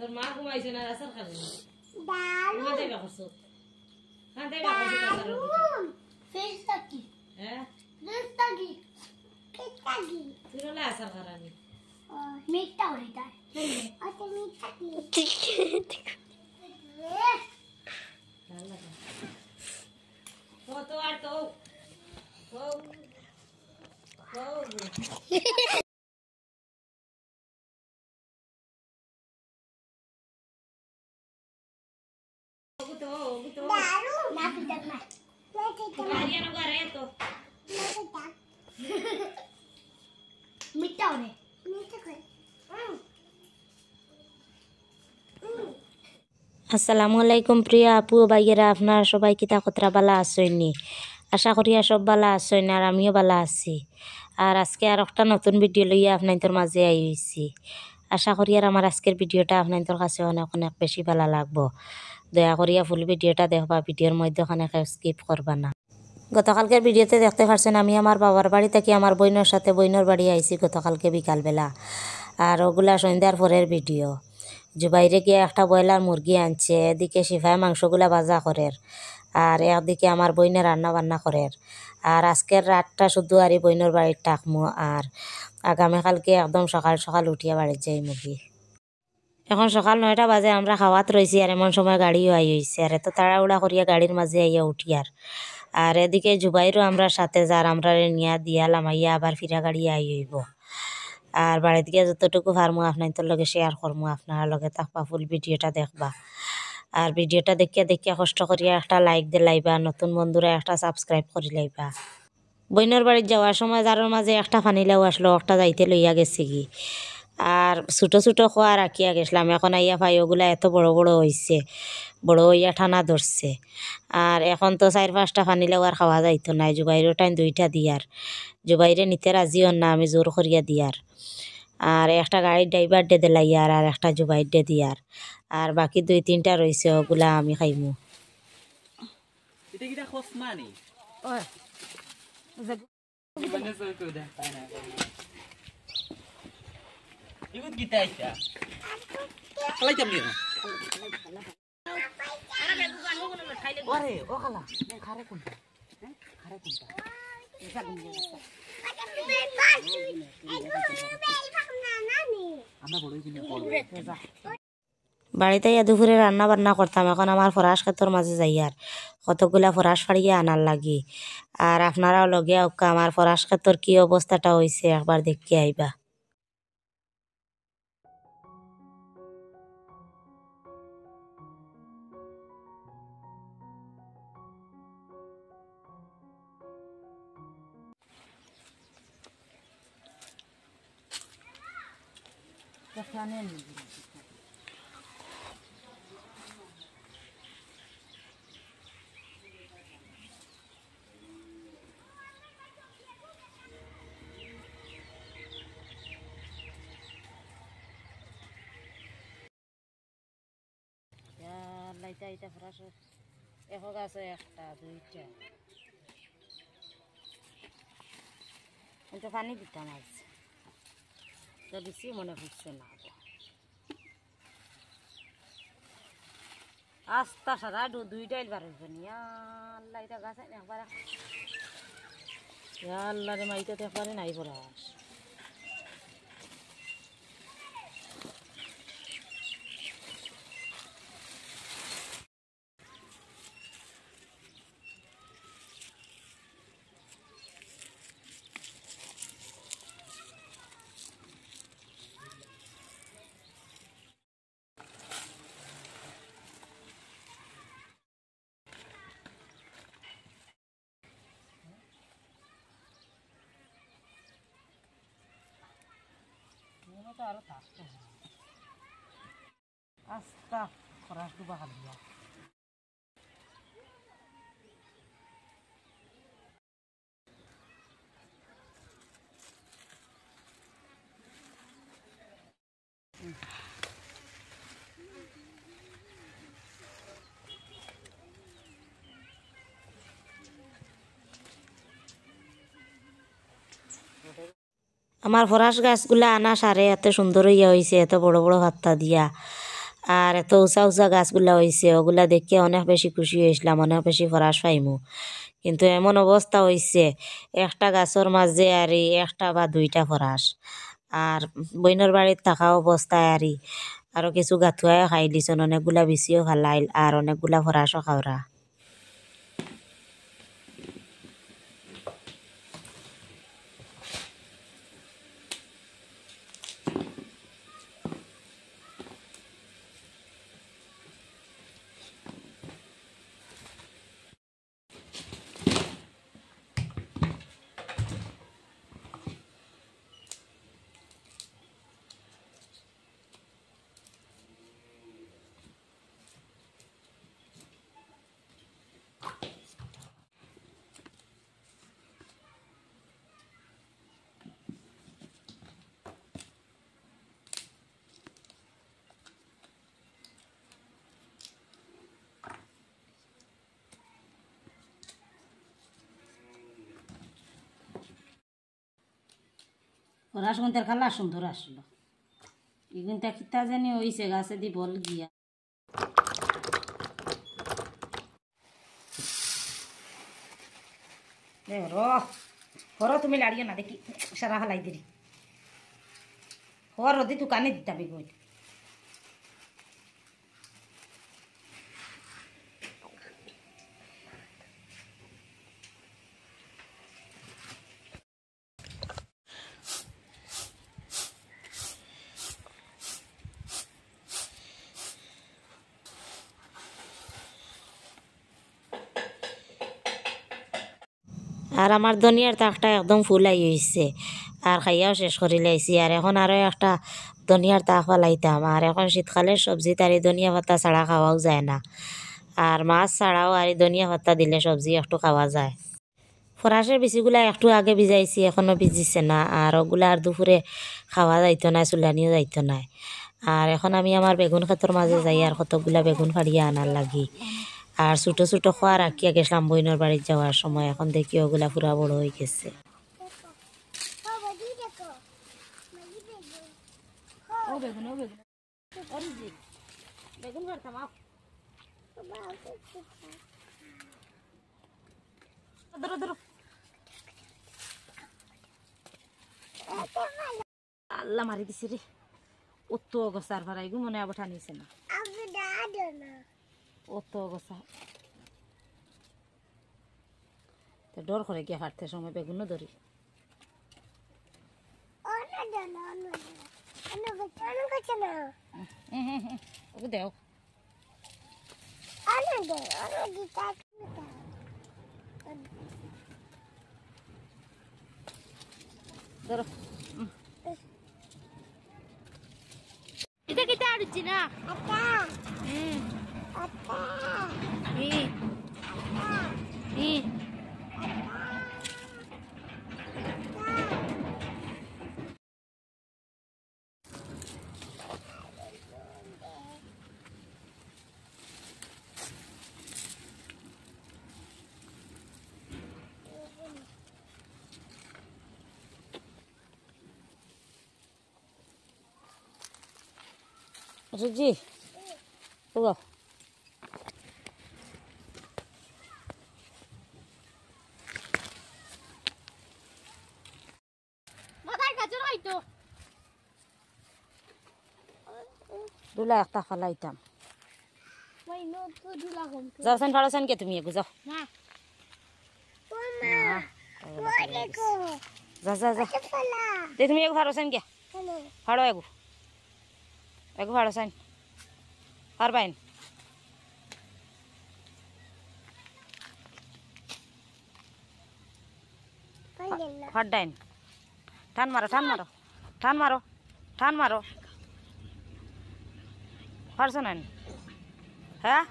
তোর মা ঘুমাইছে না আসার খালি খাতে করছো খাতে করছো আসার ফেসটা কি হ্যাঁ ফেসটা কি কেটটা কি তুই না আসার খারানি মিটটা ওইটা আচ্ছা মিটটা কি তো আর তো আসসালামু আলাইকুম প্রিয় আপু ভাইয়েরা, আপনারা সবাই কিতা কতরা বালা আসইনি। আশা করি সব বালা আসইন আর আমিও বালা আছি। আর আজকে আর একটা নতুন ভিডিও লইয়া আপনাদের মাঝে আইছি। আশা করি আর আমার আজকের ভিডিওটা আপনাদের কাছে অনেক অনেক বেশি ভালো লাগবো। দয়া করিয়া ফুল ভিডিওটা দেখবা, ভিডিওর মধ্যে অনেক স্কিপ করবা না। গতকালকের ভিডিওতে দেখতে পারছেন আমি আমার বাবার বাড়ি থেকে আমার বোনের সাথে বোনের বাড়ি আইছি গতকালকে বিকালবেলা। আর ওগুলা সন্ধ্যার পরের ভিডিও। জুবাইরে গিয়ে একটা ব্রয়লার মুরগি আনছে, এদিকে সিফাই মাংসগুলা ভাজা করের আর একদিকে আমার বইনে রান্না বান্না করের। আর আজকের রাতটা শুধু আর এই বইনের বাড়ির থাকমু আর আগামীকালকে একদম সকাল সকাল উঠিয়া বাড়ির যাই মুগি। এখন সকাল 9টা বাজে, আমরা খাওয়াত রয়েছি আর এমন সময় গাড়িও আই হয়েছে আর এত তাড়াহুড়া করিয়া গাড়ির মাঝে আইয়া উঠিয়ার। আর এদিকে জুবাইরও আমরা সাথে যার আমরা নিয়া দিয়ালাম আইয়া আবার ফিরা গাড়ি আই হইব। আর বাড়িতে গিয়ে যতটুকু পারমু আপনাদের লগে শেয়ার করমু, আপনারা লগে থাকবা, ফুল ভিডিওটা দেখবা। আর ভিডিওটা দেখিয়া দেখিয়া কষ্ট করিয়া একটা লাইক দিলাইবা, নতুন বন্ধুরা একটা সাবস্ক্রাইব করি লাইবা। বইনের বাড়ির যাওয়ার সময় যার মাঝে একটা ফানিলাও আসলো, একটা যাইতে লইয়া গেছে কি আর ছোটো ছোটো খোয়া রাখিয়া গেছিলাম। এখন আইয়া ভাই ওগুলা এত বড় বড় হয়েছে, বড় হইয়া ঠানা ধরছে। আর এখন তো 4-5টা ফানিলাও আর খাওয়া যাইতো না। জুবাইরও টাইম 2টা দিয়ার, জুবাইরে নিতে রাজিও না, আমি জোর করিয়া দিয়ার। আর একটা গাড়ির ড্রাইভার ডে দিলাইয়ার আর একটা জুবাইর ডে দিয়ার। আর বাকি 2-3টা রয়েছে, ওগুলা আমি খাইমু। এটা কিটা খোস মানি ওই মানে সই কই দে তাই না ইগুত কিটা আইতা খালাই যাবি না আরে ও খালা খারে কোনটা খারে কোনটা এটা গুন আমরা বড়ই কিনে করব বাড়িতে দুপুরে রান্না বান্না করতাম। এখন আমার ফরাস ক্ষেতর মাঝে যাই আর কতগুলা ফরাস ফাড়িয়ে আনার লাগি। আর আপনারাও লগে আমার ফরাস ক্ষেতর কি অবস্থাটা হয়েছে একবার দেখি আইবা। লাইটা এটা ফরাস এখন আছে 1টা 2টা কিন্তু পানি দিতাম আজ তো বেশি মনে হচ্ছে না। আস্তা সারা 2টাই বার হইবে নি। আল্লাহ এটা গাছ একবার আল্লাহ রে মাইতে একবারে নাই ফরাস। আরো থাকতো আস্তা ফরাস ডুবা খালিয়া আমার ফরাস গাছগুলা আনা সারে এত সুন্দর হইয়া হয়েছে, এত বড় বড় হাত্তা দিয়া। আর এত উঁচা উঁচা গাছগুলা হয়েছে, ওগুলা দেখে অনেক বেশি খুশি হয়েছিলাম, অনেক বেশি ফরাস পাইমু। কিন্তু এমন অবস্থা হয়েছে একটা গাছের মাঝে আরই একটা বা দুইটা ফরাস। আর বইনের বাড়ির থাকা অবস্থায় আরও কিছু গাথুয়ায় খাই দিছন, অনেকগুলা বিচিও খালাইল আর অনেকগুলা ফরাসও খাওরা। ফরাস গুনতে খালা সুন্দর আসলো। এগুনটা কিতা জানি হইছে গাছে দি বল গিয়া। তুমি লাড়িও না দেখি সারা হালাই দিলি হর রদি দোকানে দিতাম এগুলো। আর আমার ধনিয়ার তাকটা একদম ফুল আই হয়েছে, আর খাইয়াও শেষ করে লাইছি। আর এখন আরও একটা ধনিয়ার তাক ফলাইতাম। আর এখন শীতকালের সবজি তার এই ধনিয়া পাতা ছাড়া খাওয়াও যায় না, আর মাছ ছাড়াও আর এই ধনিয়া পাতা দিলে সবজি একটু খাওয়া যায়। ফরাসের বিচিগুলা একটু আগে ভিজাইছি, এখনও ভিজিছে না। আর ওগুলা আর দুপুরে খাওয়া যাইতো না, চুলানিও যাইতো না। আর এখন আমি আমার বেগুন ক্ষেতর মাঝে যাই আর কতগুলা বেগুন ফাড়িয়া আনার লাগি। আর ছোটো ছোটো খোয়া রাখিয়া গেছিলাম বইনের বাড়ির যাওয়ার সময়, এখন দেখি ওগুলা পুরা বড় হয়ে গেছে। ও বেগুন ও বেগুন অরিজিন বেগুন ভর্তা মাও ধরো ধরো। আল্লাহ মারি দিছে রে, অত অগসার ভাড়া এগু মনে আবার ঠানিছে না, অত অগসা ডর করে গিয়া হাঁটতে সময় বেগুনও ধরি। ওকে দেও ধরো। এটা কিটা আড়ছি না Ruji, tunggu. Makan kacau itu. Dulu ya tak falah hitam. Jauh san falah san kita miya guzo. Nah. Mama. Jauh. Deh tu miya gu falah san kya? Falah ya gu. Egu falah san. Harbain. Hardain. Tan maro. Farsanani. Hah?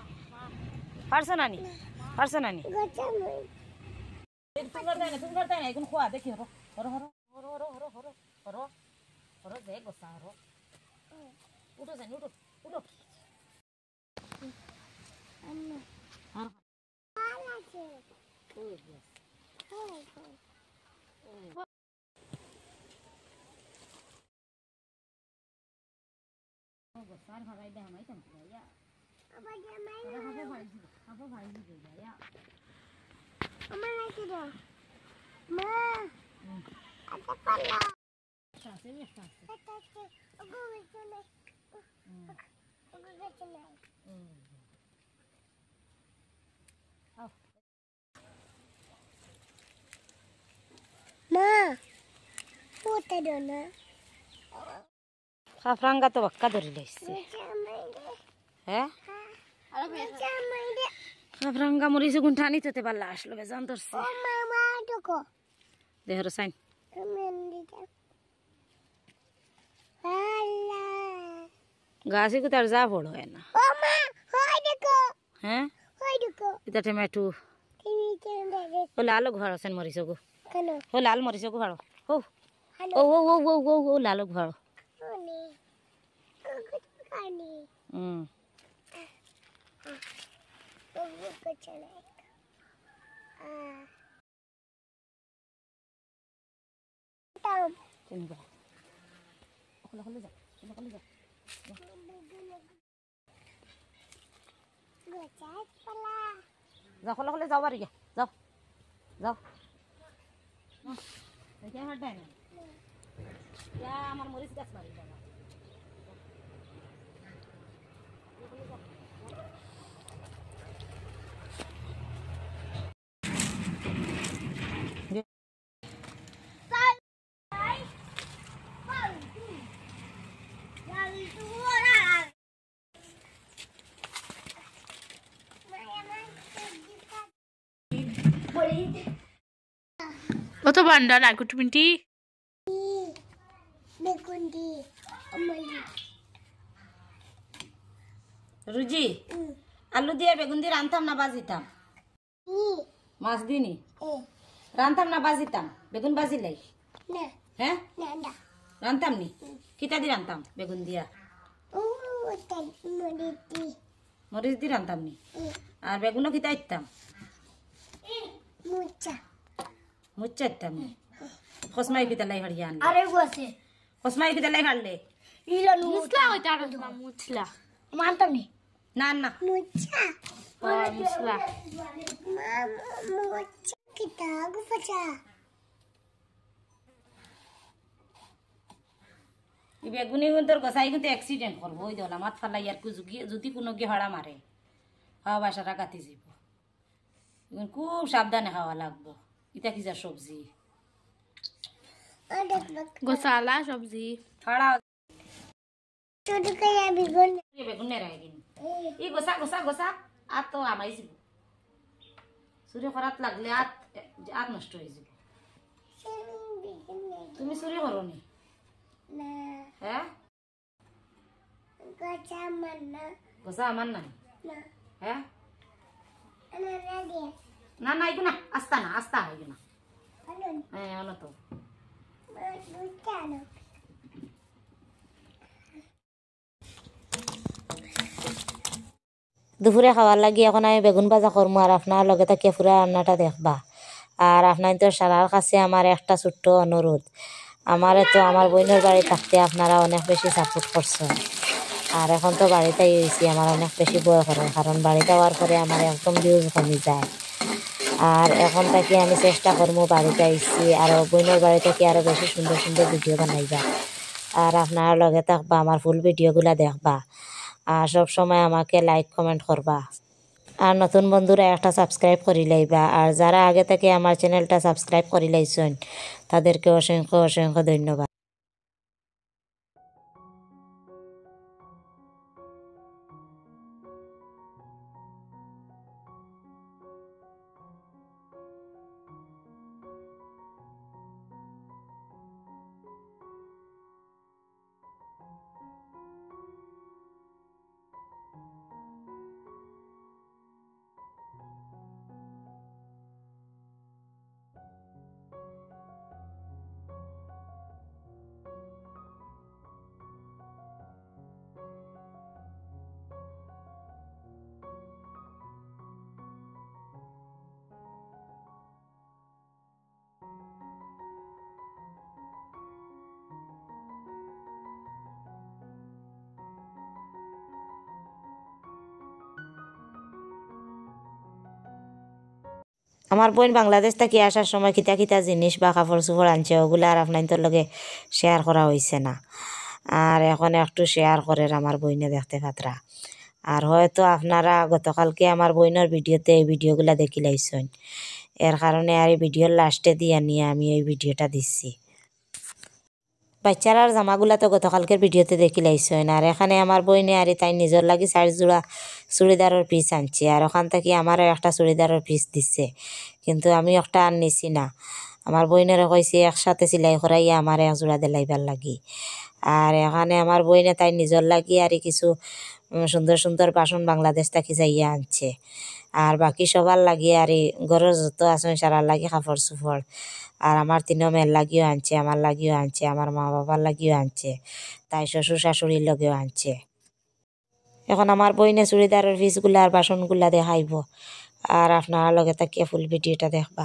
Farsanani. Tunggu deh, ikut kuat deh kiro. Horo, deh gosa horo. Udah sen, udah. গোসার ভাড়াই দেয় আমায় কেন ভাইয়া আবার জামাই খাবো ভাই দিবে ভাইয়া আমার নাকি দাও মা আচ্ছা পালা আছে একটা আছে আচ্ছা ওগো গেছে না ওগো গেছে না মা পোতে দাও না খাফরাঙ্গা তো বাক্কা ধরে লাইছে জামাই দে হ্যাঁ জামাই দে খাফরাঙ্গা মরিছে গুন্ঠানি তোতে পাল্লা আসলো বেজান ধরছে ও মামা দেখো দেহর সাইন মেন্দিটা আল্লাহ গাছে কোথার যা বড় হয় না ও মা হয় দেখো হ্যাঁ হয় দেখো এটা টমেটো তুমি কেন দেখো ও লাল ঘর আছেন মরিচ গো কেন ও লাল মরিচ গো ভাড়ো ও হ্যালো ও ও ও ও ও ও লাল ভাড়ো ওনি ওগো কানি হুম ওগো কচনা তাও চিনি যা ওখানে ওখানে যা ওখানে যা গোচাত পালা যাও খোলা খোলা যাও বাড়ি গিয়া যাও যাও দেখে হাঁট দেয় না ইয়া আমার মরিচ গাছ বাড়ি যাও কত বান্ডা না কুটুমিটি দেখুন দি আমলি রুজি আলু দিয়ে বেগুন দিয়ে রান্তাম না বাজিতাম ই মাছ দিনি এ রান্তাম না বাজিতাম বেগুন বাজিলাই না হ্যাঁ না না রান্তাম নি কিতা দি রান্তাম বেগুন দিয়া ও তাই মরিতি মরিচ দি রান্তাম নি আর বেগুনও কিতা ইত্তাম মুচা মুচ্চা ইত্তাম নি খসমাই কিতা লাই হাড়িয়া আনলে আরে গোছে খসমাই কিতা লাই হাড়লে ইলা মুসলা ওইটা না মুসলা মানতনি না না মুচা মুসলা মুচা kita gufacha ই বেগুনি কিন্তু গসাই কিন্তু অ্যাক্সিডেন্ট করবো ওই দলা মাত ফালাই আর যদি কোনো গিয়ে হড়া মারে হাওয়া বাসাটা কাটি যাব এখন খুব সাবধানে খাওয়া লাগবো ইটা কি যা সবজি গোসালা সবজি ফাড়া छोटू कया बिगुन বেগুন নেরাই দিন ই গোসা গোসা গোসা আর তো আমাই যাব চুরি করাত লাগলে আর নষ্ট হয়ে যাব তুমি চুরি করো নি ना হ্যাঁ गचा मन्ना গোসা আমার নাই ना হ্যাঁ अना ना दे না না এগুলো না আস্তা হয় না अनु হ্যাঁ অন তো मुचा ना দুপুরে খাওয়ার লাগি এখন আমি বেগুন ভাজা করবো আর আপনার লগে তাকিয়ে পুরা রান্নাটা দেখবা আর আপনার তো সারার কাছে আমার একটা ছোট্ট অনুরোধ আমারে তো আমার বোনের বাড়ি থাকতে আপনারা অনেক বেশি সাপোর্ট করছেন আর এখন তো বাড়িতেই হয়েছি আমার অনেক বেশি ভয় করে কারণ বাড়িতে হওয়ার পরে আমার একদম ভিউজ কমে যায় আর এখন থেকে আমি চেষ্টা করবো বাড়িতে আইসি আর বোনের বাড়ি থেকে আরও বেশি সুন্দর সুন্দর ভিডিও বানাইবা আর আপনার লগে থাকবা আমার ফুল ভিডিওগুলা দেখবা আর সব সময় আমাকে লাইক কমেন্ট করবা আর নতুন বন্ধুরা একটা সাবস্ক্রাইব করি লাইবা আর যারা আগে থেকে আমার চ্যানেলটা সাবস্ক্রাইব করি লাইছেন তাদেরকে অসংখ্য অসংখ্য ধন্যবাদ। আমার বোন বাংলাদেশ থেকে আসার সময় কিতা কিতা জিনিস বা কাপড় চোপড় আনছে ওগুলো আর আপনাদের লগে শেয়ার করা হয়েছে না। আর এখন একটু শেয়ার করেন আমার বইনে দেখতে পাত্রা। আর হয়তো আপনারা গতকালকে আমার বইনের ভিডিওতে এই ভিডিওগুলো দেখি লাইছেন, এর কারণে আর এই ভিডিওর লাস্টে দিয়ে নিয়ে আমি এই ভিডিওটা দিচ্ছি। বাচ্চারার জামাগুলা তো গতকালকের ভিডিওতে দেখি লাইছেন। আর এখানে আমার বইনে আর তাই নিজের লাগি 4 জোড়া চুড়িদারের পিস আনছে, আর ওখান থেকে আমারও একটা চুড়িদারের পিস দিচ্ছে, কিন্তু আমি একটা আর নিছি না। আমার বইনেরও কইছে একসাথে সেলাই করাইয়া আমার 1 জোড়া দিলাইবার লাগি। আর এখানে আমার বইনে তাই নিজের লাগি আর কিছু সুন্দর সুন্দর বাসন বাংলাদেশ থেকে যাইয়া আনছে। আর বাকি সবার লাগিয়ে আর ঘরের যত আছেন সারার লাগি কাপড় চোপড়। আর আমার 3 মেয়ের লাগিও আনছে, আমার লাগিও আনছে, আমার মা বাবার লাগিও আনছে, তাই শ্বশুর শাশুড়ির লগেও আনছে। এখন আমার বইনে চুড়িদারের পিসগুলা আর বাসনগুলা দেখাইব, আর আপনারা লগে তাকিয়ে ফুল ভিডিওটা দেখবা।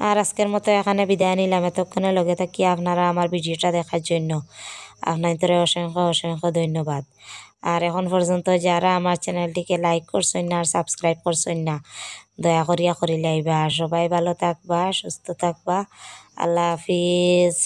আর আজকের মতো এখানে বিদায় নিলাম। এতক্ষণে লগে থাকি আপনারা আমার ভিডিওটা দেখার জন্য আপনাদের অসংখ্য অসংখ্য ধন্যবাদ। আর এখন পর্যন্ত যারা আমার চ্যানেলটিকে লাইক করছেন না আর সাবস্ক্রাইব করছেন না, দয়া করিয়া করি লাইবা। সবাই ভালো থাকবা, সুস্থ থাকবা। আল্লাহ হাফিজ।